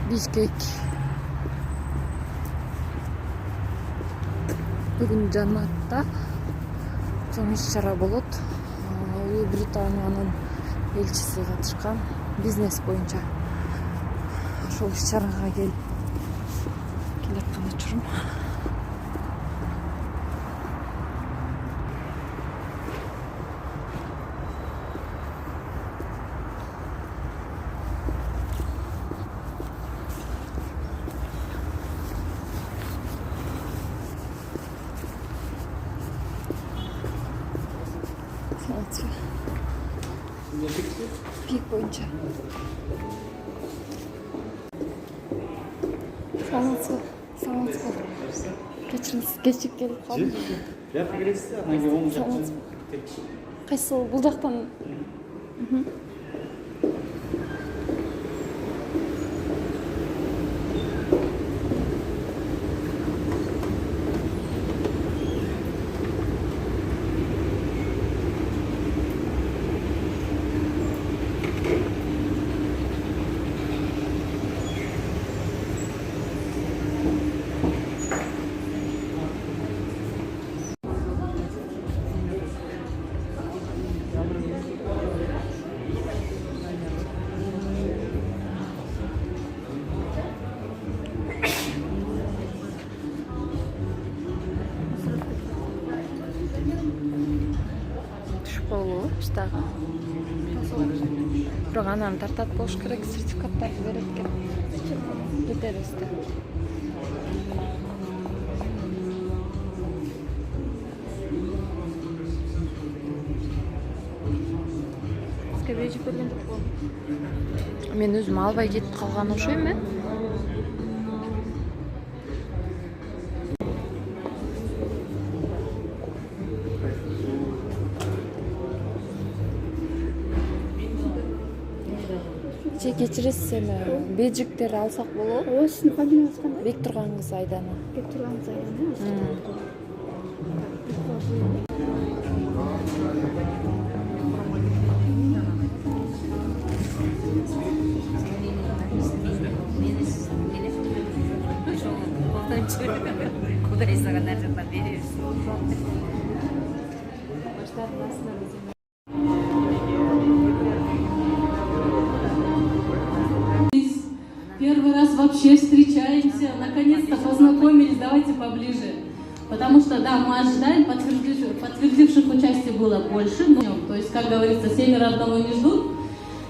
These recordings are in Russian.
Бишкек. Бүгүн Жанатта чоң иш-чара болот. Улуу Британиянын элчиси катышкан бизнес боюнча. Ошол иш-чарага келаткан учурум. Пик боюнча. Саламатсызбы. Кечириңиз, кечип келип калдым. Жакка келесиз, анан кийин оң жактан. Кайсы бул жактан? Штага. Бирок анан тартат болуш керек, сертификаттарды берет экен. Кетебиз да. Сизге бежип берген жокпу? Мен өзүм албай кетип калган окшойм, Кечиресиз, эми бежиктер алсак болобу? Ооба, сиздин фамилияңыз кандай? Бектурган кызы Айдана. Бектурган кызы Айдана. Куда исага наржаттан беребиз. Первый раз вообще встречаемся, наконец-то познакомились, давайте поближе. Потому что, да, мы ожидаем, подтвердивших участие было больше, но, то есть, как говорится, 7 одного не ждут.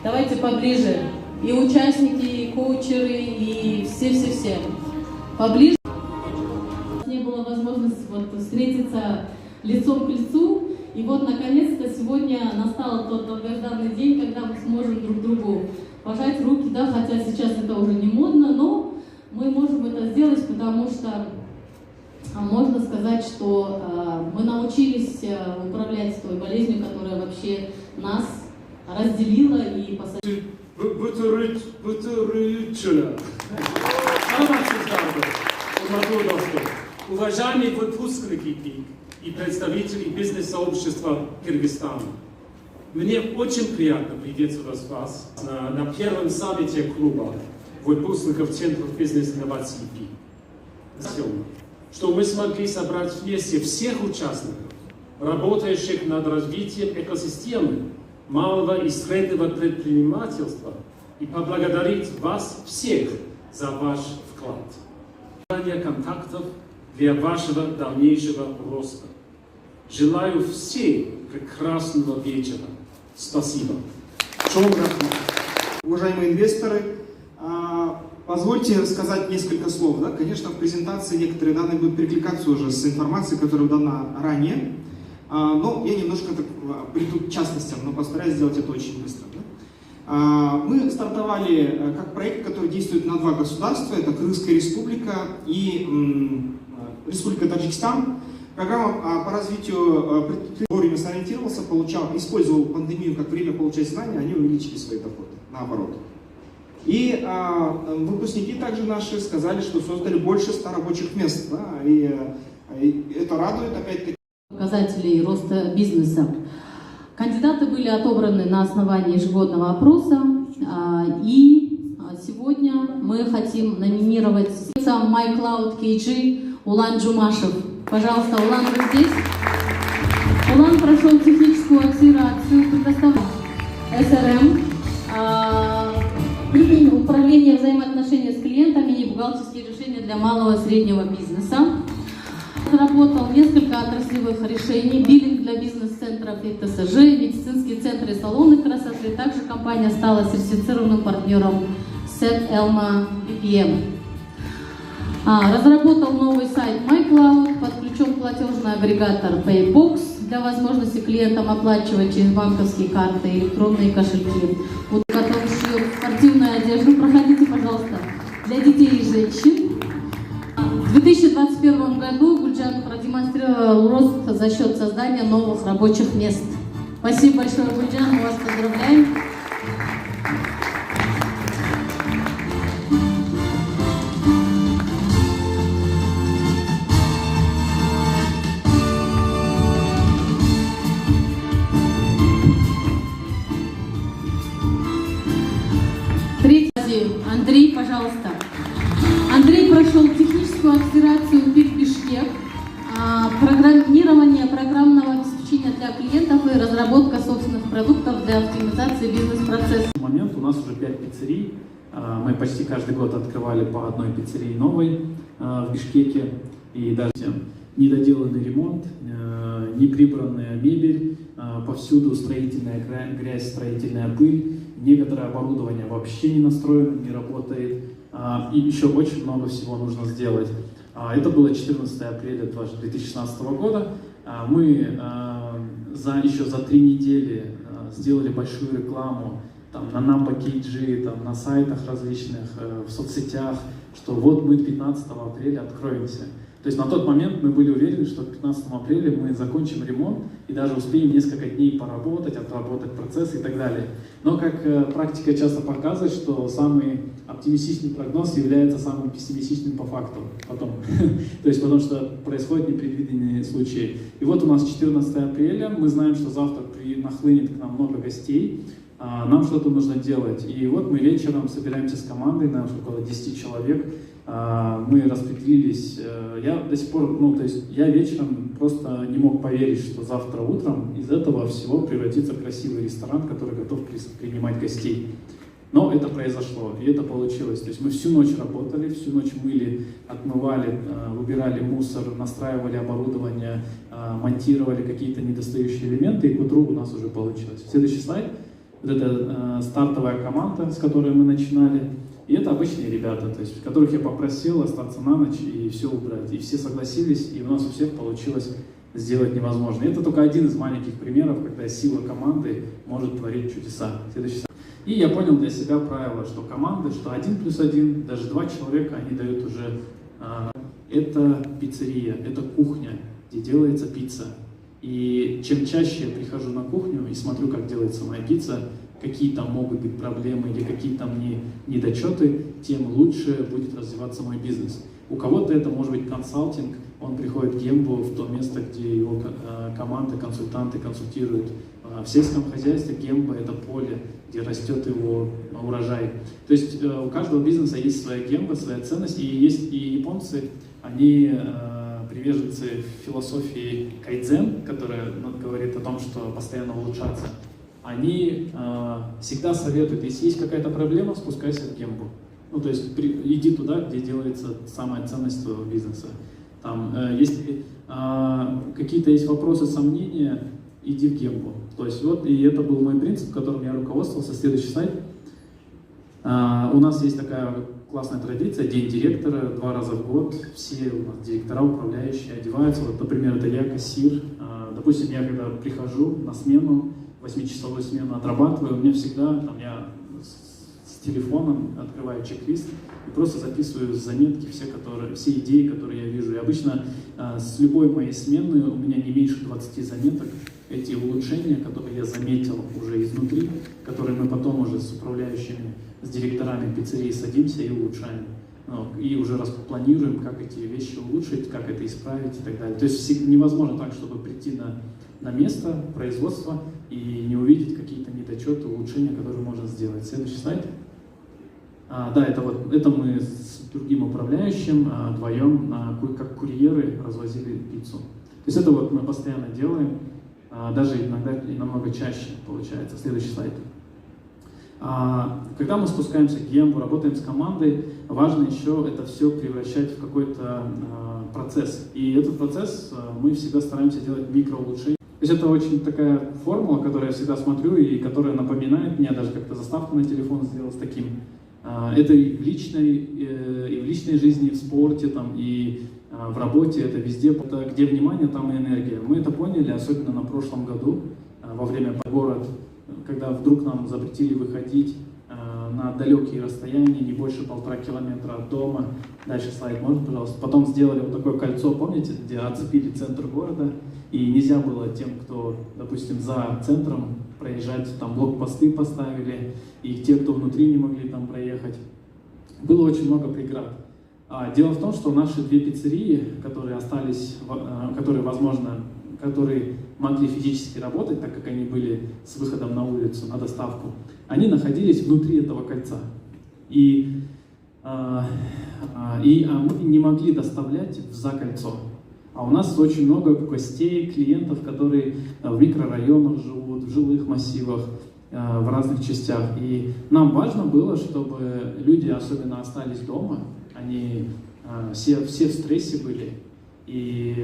Давайте поближе. И участники, и коучеры, и все-все-все. Поближе. Не было возможности встретиться лицом к лицу. И вот, наконец-то, сегодня настал тот долгожданный день, когда мы сможем друг другу пожать руки, да, хотя сейчас это уже не модно, но мы можем это сделать, потому что можно сказать, что мы научились управлять той болезнью, которая вообще нас разделила и посадила. Уважаемые выпускники и представители бизнес-сообщества Кыргызстана, мне очень приятно приветствовать вас на первом саммите клуба выпускников Центров бизнес-инноваций ПИ. Что мы смогли собрать вместе всех участников, работающих над развитием экосистемы малого и среднего предпринимательства, и поблагодарить вас всех за ваш вклад. Контактов для вашего дальнейшего роста. Желаю всем прекрасного вечера. Спасибо. Уважаемые инвесторы, позвольте сказать несколько слов. Да? Конечно, в презентации некоторые данные будут перекликаться уже с информацией, которая дана ранее. Но я немножко приду к частностям, но постараюсь сделать это очень быстро. Да? Мы стартовали как проект, который действует на 2 государства. Это Кыргызская республика и Республика Таджикистан. Программа по развитию предприятий вовремя сориентировался, использовал пандемию как время получать знания, они увеличили свои доходы, наоборот. И выпускники также наши сказали, что создали больше 100 рабочих мест. Да? И это радует, опять-таки. Показателей роста бизнеса. Кандидаты были отобраны на основании ежегодного опроса, и Сегодня мы хотим номинировать MyCloud KG Улан Джумашев. Пожалуйста, Улан, вы здесь? Улан прошел техническую акселерацию, предоставил СРМ, управление взаимоотношений с клиентами и бухгалтерские решения для малого и среднего бизнеса. Разработал несколько отраслевых решений, биллинг для бизнес-центров и ТСЖ, медицинские центры и салоны красоты. Также компания стала сертифицированным партнером SET Elma BPM. Разработал новый сайт MyCloud, подключен платежный агрегатор Paybox для возможности клиентам оплачивать через банковские карты и электронные кошельки. Вот который шьет спортивную одежду, проходите, пожалуйста, для детей и женщин. В 2021 году Гульджан продемонстрировал рост за счет создания новых рабочих мест. Спасибо большое, Гульджан, мы вас поздравляем. Третий, Андрей, пожалуйста. Андрей прошел техническую акселерацию ПИК Бишкек, программирование программного обеспечения для клиентов и разработка собственных продуктов для оптимизации бизнес-процесса. В момент у нас уже 5 пиццерий. Мы почти каждый год открывали по одной пиццерии новой в Бишкеке. И даже недоделанный ремонт, неприбранная мебель, повсюду строительная грязь, строительная пыль. Некоторое оборудование вообще не настроено, не работает. И еще очень много всего нужно сделать. Это было 14 апреля 2016 года. Мы еще за 3 недели сделали большую рекламу там, на Number KG, там, на сайтах различных, в соцсетях, что вот мы 15 апреля откроемся. То есть на тот момент мы были уверены, что к 15 апреля мы закончим ремонт и даже успеем несколько дней поработать, отработать процессы и так далее. Но как практика часто показывает, что самый оптимистичный прогноз является самым пессимистичным по факту потом. То есть потому что происходят непредвиденные случаи. И вот у нас 14 апреля, мы знаем, что завтра нахлынет к нам много гостей, нам что-то нужно делать. И вот мы вечером собираемся с командой, нас около 10 человек, мы распределились, я до сих пор, я вечером просто не мог поверить, что завтра утром из этого всего превратится в красивый ресторан, который готов принимать гостей. Но это произошло, и это получилось. То есть мы всю ночь работали, всю ночь мыли, отмывали, убирали мусор, настраивали оборудование, монтировали какие-то недостающие элементы, и к утру у нас уже получилось. Следующий слайд. Вот это стартовая команда, с которой мы начинали. И это обычные ребята, то есть, которых я попросил остаться на ночь и все убрать. И все согласились, и у нас у всех получилось сделать невозможно. И это только один из маленьких примеров, когда сила команды может творить чудеса. Следующий. И я понял для себя правило, что команды, что 1+1, даже 2 человека, они дают уже... Это пиццерия, это кухня, где делается пицца. И чем чаще я прихожу на кухню и смотрю, как делается моя пицца, какие там могут быть проблемы или какие там недочеты, тем лучше будет развиваться мой бизнес. У кого-то это может быть консалтинг, он приходит в Гембу, в то место, где его команда, консультанты консультируют. В сельском хозяйстве Гемба – это поле, где растет его урожай. То есть у каждого бизнеса есть своя Гемба, своя ценность, и есть и японцы, они приверженцы философии кайдзен, которая говорит о том, что постоянно улучшаться. Они всегда советуют, если есть какая-то проблема, спускайся в Гембу. Ну, то есть иди туда, где делается самая ценность твоего бизнеса. Там, если какие-то есть вопросы, сомнения, иди в Гембу. То есть вот, и это был мой принцип, которым я руководствовался. Следующий слайд. У нас есть такая классная традиция, день директора, 2 раза в год. Все у нас директора, управляющие одеваются. Вот, например, это я, кассир. Допустим, я когда прихожу на смену, 8-часовую смену отрабатываю, у меня всегда, там, я с телефоном открываю чек-лист и просто записываю заметки, все идеи, которые я вижу. И обычно с любой моей смены у меня не меньше 20 заметок. Эти улучшения, которые я заметил уже изнутри, которые мы потом уже с управляющими, с директорами пиццерии садимся и улучшаем. И уже планируем, как эти вещи улучшить, как это исправить и так далее. То есть невозможно так, чтобы прийти на место производства и не увидеть какие-то недочеты, улучшения, которые можно сделать. Следующий слайд. Да, это мы с другим управляющим вдвоем, как курьеры, развозили пиццу. То есть это вот мы постоянно делаем, даже иногда и намного чаще получается. Следующий слайд. Когда мы спускаемся к Гембу, работаем с командой, важно еще это все превращать в какой-то процесс. И этот процесс мы всегда стараемся делать микроулучшения. То есть это очень такая формула, которую я всегда смотрю и которая напоминает мне, даже как-то заставку на телефон сделал с таким. Это и в личной жизни, и в спорте, там, и в работе, это везде. Где внимание, там и энергия. Мы это поняли, особенно на прошлом году, во время город, когда вдруг нам запретили выходить на далекие расстояния, не больше 1,5 километра от дома. Дальше слайд, можно, пожалуйста? Потом сделали вот такое кольцо, помните, где оцепили центр города, и нельзя было тем, кто, допустим, за центром проезжать, там блокпосты поставили, и те, кто внутри, не могли там проехать. Было очень много преград. Дело в том, что наши 2 пиццерии, которые остались, которые могли физически работать, так как они были с выходом на улицу, на доставку, они находились внутри этого кольца. И мы не могли доставлять за кольцо. А у нас очень много гостей, клиентов, которые в микрорайонах живут, в жилых массивах, в разных частях. И нам важно было, чтобы люди особенно остались дома, они все в стрессе были. И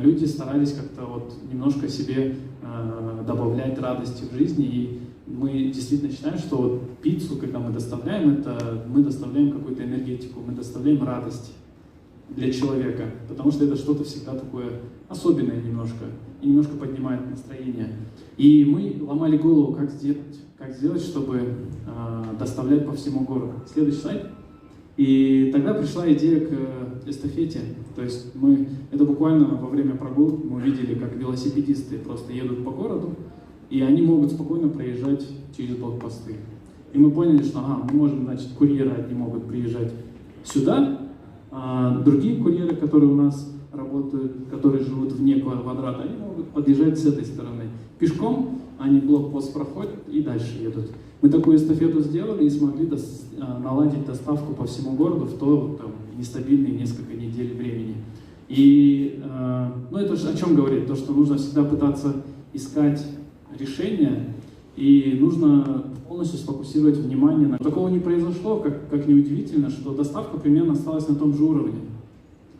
люди старались как-то вот немножко себе добавлять радости в жизни. И мы действительно считаем, что вот пиццу, когда мы доставляем, мы доставляем какую-то энергетику, мы доставляем радость для человека, потому что это что-то всегда такое особенное немножко, и немножко поднимает настроение. И мы ломали голову, как сделать, чтобы доставлять по всему городу. Следующий слайд. И тогда пришла идея к эстафете. То есть это буквально во время прогулки мы увидели, как велосипедисты просто едут по городу, и они могут спокойно проезжать через блокпосты. И мы поняли, что мы можем, значит, курьеры одни могут приезжать сюда, а другие курьеры, которые у нас работают, которые живут вне квадрата, они могут подъезжать с этой стороны. Пешком они блокпост проходят и дальше едут. Мы такую эстафету сделали и смогли наладить доставку по всему городу в нестабильные несколько недель времени. И это же о чем говорит? То, что нужно всегда пытаться искать решения, и нужно полностью сфокусировать внимание на... Такого не произошло, как неудивительно, что доставка примерно осталась на том же уровне.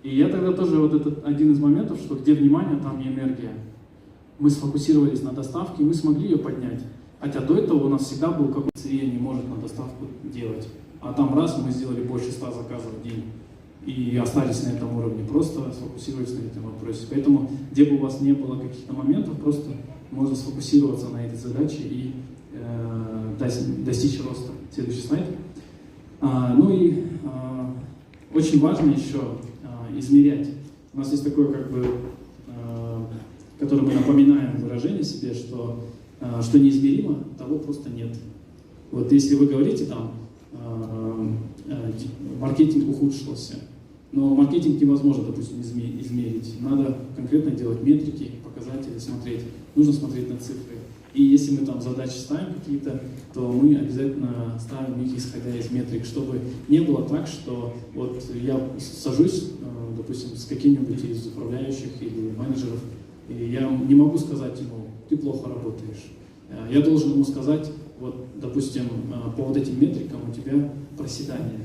И я тогда тоже, вот это один из моментов, что где внимание, там и энергия. Мы сфокусировались на доставке, и мы смогли ее поднять. Хотя до этого у нас всегда был какой-то пиццерия не может на доставку делать. А там раз мы сделали больше 100 заказов в день. И остались на этом уровне, просто сфокусировались на этом вопросе. Поэтому, где бы у вас не было каких-то моментов, просто можно сфокусироваться на этой задаче и достичь роста. Следующий слайд. Очень важно еще измерять. У нас есть такое, которое мы напоминаем выражение себе, что неизмеримо, того просто нет. Вот если вы говорите маркетинг ухудшился, но маркетинг невозможно, допустим, измерить. Надо конкретно делать метрики, показатели, смотреть. Нужно смотреть на цифры. И если мы там задачи ставим какие-то, то мы обязательно ставим их исходя из метрик, чтобы не было так, что вот я сажусь, допустим, с каким-нибудь из управляющих или менеджеров, и я не могу сказать ему: ты плохо работаешь. Я должен ему сказать: вот, допустим, по вот этим метрикам у тебя проседание.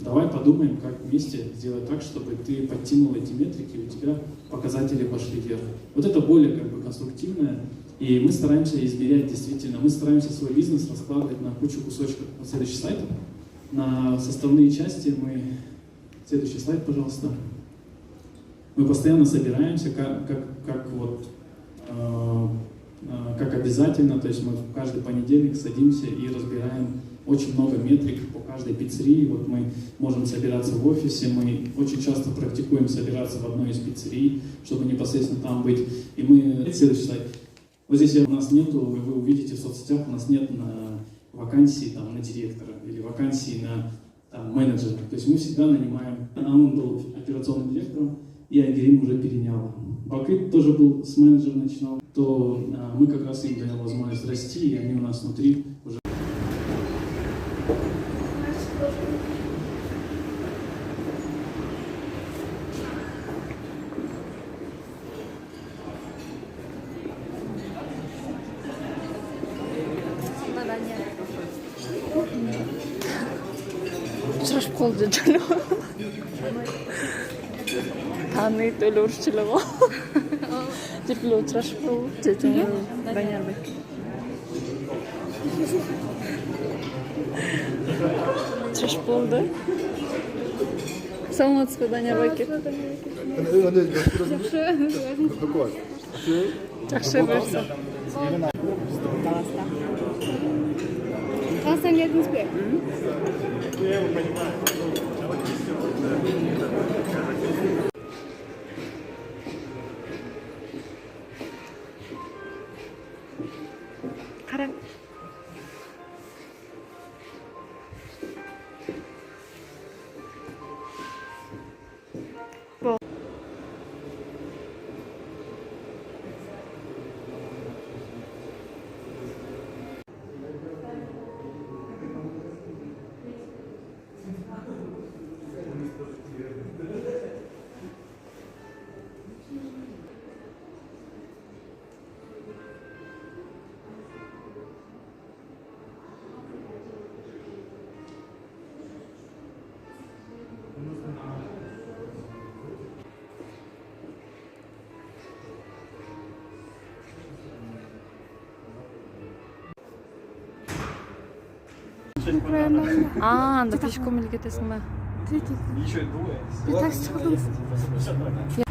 Давай подумаем, как вместе сделать так, чтобы ты подтянул эти метрики, и у тебя показатели пошли вверх. Вот это более конструктивное, и мы стараемся измерять действительно. Мы стараемся свой бизнес раскладывать на кучу кусочков. Следующий слайд. На составные части Следующий слайд, пожалуйста. Мы постоянно собираемся, как обязательно, то есть мы каждый понедельник садимся и разбираем очень много метрик по каждой пиццерии. Вот мы можем собираться в офисе, мы очень часто практикуем собираться в одной из пиццерий, чтобы непосредственно там быть. И следующий слайд. Вот здесь у нас нету, вы увидите в соцсетях, у нас нет вакансии на директора или вакансии на менеджера. То есть мы всегда нанимаем. Он был операционным директором, и Айгерим уже перенял. Бакыт тоже был с менеджером начинал, то мы как раз им даем возможность расти, и они у нас внутри уже. қолды төлөө. Таны төлөөрчлөгөө. Тепло утрашпыл. Тетең Данияр бай. Утрашпылды. Саламатсызбы, Данияр байке. Жақсы берсін. Қазақстан келдіңіз бе? Қараң. анда пешком іле кетесің ба? Такси шақырдыңыз.